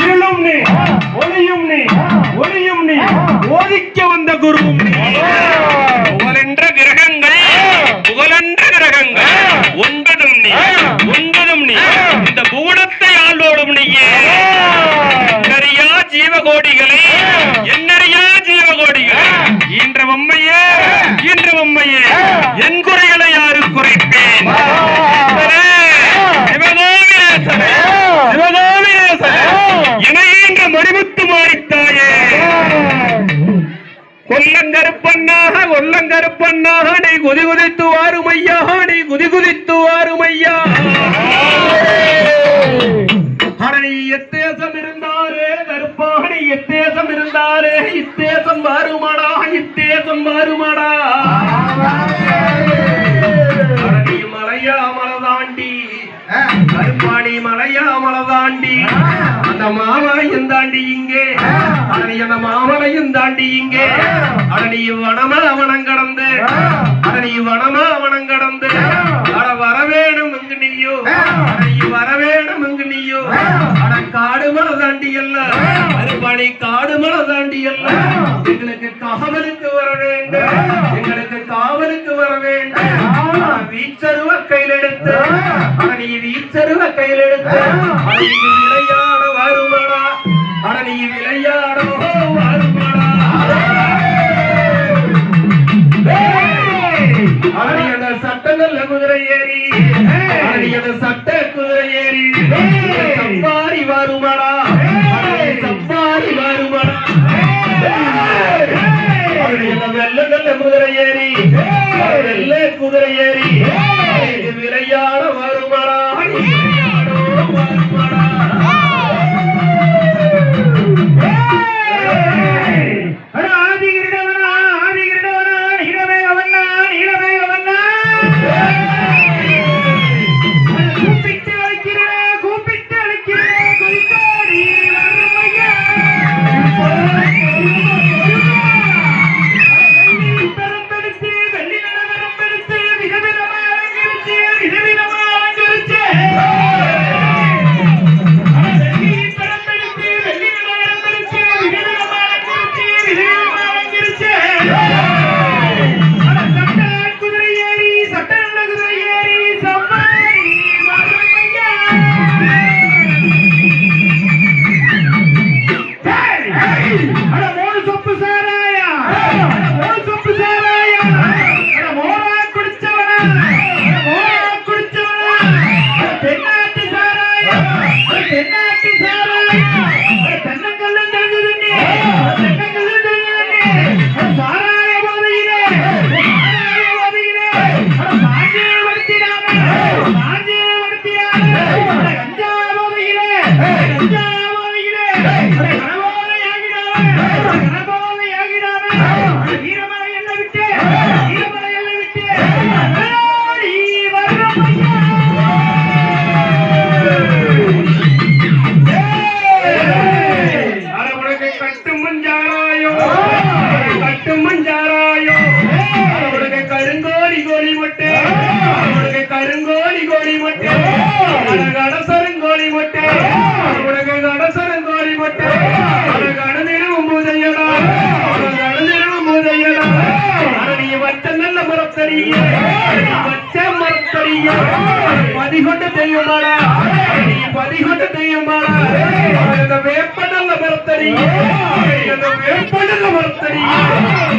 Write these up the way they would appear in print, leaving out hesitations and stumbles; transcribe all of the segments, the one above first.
இருளும் நீ ஒளியும் நீ ஒளியும் நீ ஓதிக்க வந்த குருவும் நீ புகழென்ற கிரகங்கள் புகழென்ற கிரகங்கள் ஒன்பதும் நீ ஒன்பதும் நீ இந்த புவனத்தை ஆளோடும் நீயே என்னறியா ஜீவகோடிகளே என்னறியா ஜீவகோடிகளே இன்ற உம்மையே என் குறைகளை யாரு குறைப்பேன் இணையென்ற மணிமுத்து மாறித்தாயே கொல்லங்கருப்பண்ணாக நீ குதிகுதித்து வாருமையா நீ குதிகுதித்து வாருமையா அடனி எத்தேசம் இருந்தாரே கருப்பாணி எத்தேசம் இருந்தாரே இத்தேசம் வாருமாடா இத்தேசம் வாருமாடா அடனி மலையா மலதாண்டி கருப்பாணி மலையா மலதாண்டி அந்த மாமலையும் தாண்டி இங்கே அடனி அந்த மாமலையும் தாண்டி இங்கே அடனி வனமா வனம் கடந்து அடனி வனமா வனம் கடந்து அட வரவேணும் இங்கு நீயோ வரவேணும் இங்கு நீயோ அட காடு மலை தாண்டி அல்ல கருப்பாணி காடு மலை தாண்டி அல்ல எங்களுக்கு காவலுக்கு வர வேண்டும் எங்களுக்கு காவலுக்கு வர வேண்டும் வீச்சருவ கையில் எடுத்து அடனி வீச்சருவ கையில் எடுத்து விளையாட வருமாடா அடனி விளையாட வருமாடா அடனி அந்த சட்டங்கள்ல குதிரை ஏறி அடனி அந்த சட்ட குதிரை ஏறி சப்பாரி வருமாடா சப்பாரி வருமாடா அடனி அந்த வெள்ளங்கள்ல குதிரை ஏறி வெள்ள குதிரை ஏறி விளையாட வருமாடா வருமாடா பதிகொண்டு தெய்வமாடா பதிகொண்டு தெய்வமாடா வேப்படல்ல மரத்தடிய வேப்படல்ல மரத்தடிய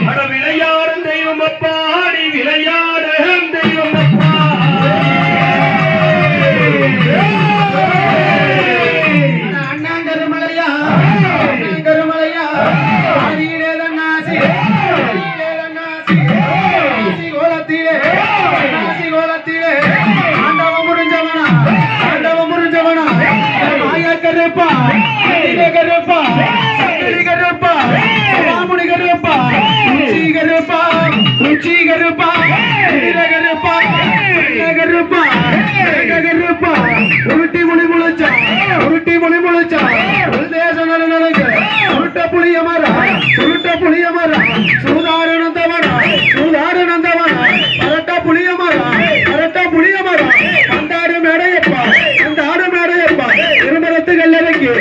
அட விளையாடும் தெய்வம் அப்பா நீ விளையாடும் தெய்வம் அப்பா அண்ணாங்கருமலையா அண்ணாங்கருமலையா உருட்டி மொழி முளைச்சா உருட்ட புளிய மர சூதாரணந்தவனா அரட்ட புளிய மர அந்த ஆடு மேடையப்பா இருமரத்து கல்லறைக்கு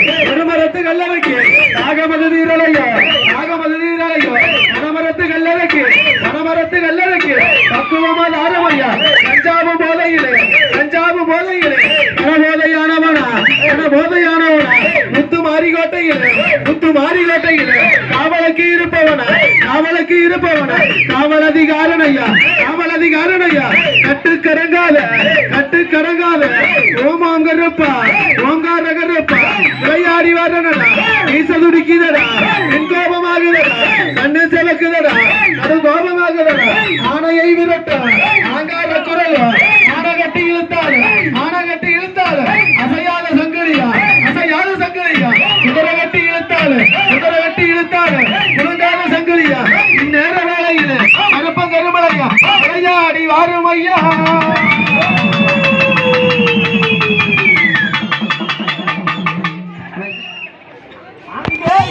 பனமரத்து கல்லறைக்கு நாகமது நீரலையோ நாகமது நீரலையோ பனமரத்து கல்லறைக்கு பனமரத்து கல்லறைக்கு பக்குவமா தாரமையா கஞ்சாவு போதையிலே பணபோதையானவனா முத்து மாரிகோட்டையிலே காவலுக்கு இருப்பவனா காவல் அதிகாரனையா கட்டுக்கடங்காத ஓமாங்கருப்பா ஓங்காரகருப்பா விளையாடி வரனடா வீச துடிக்குதடா என் கோபமாகுதடா கண்ணு செவக்குதடா அது கோபமாகுதடா ஆணையை விரட்ட ஆங்கார குரல் ஆனை கட்டி இழுத்தாரு அசையாத சங்கடியா குதிரை கட்டி இழுத்தாரு முழுங்காத சங்கடியா இந்நேர வேளையிலே கருப்பம் கருமலையா விளையாடி வாரும் ஐயா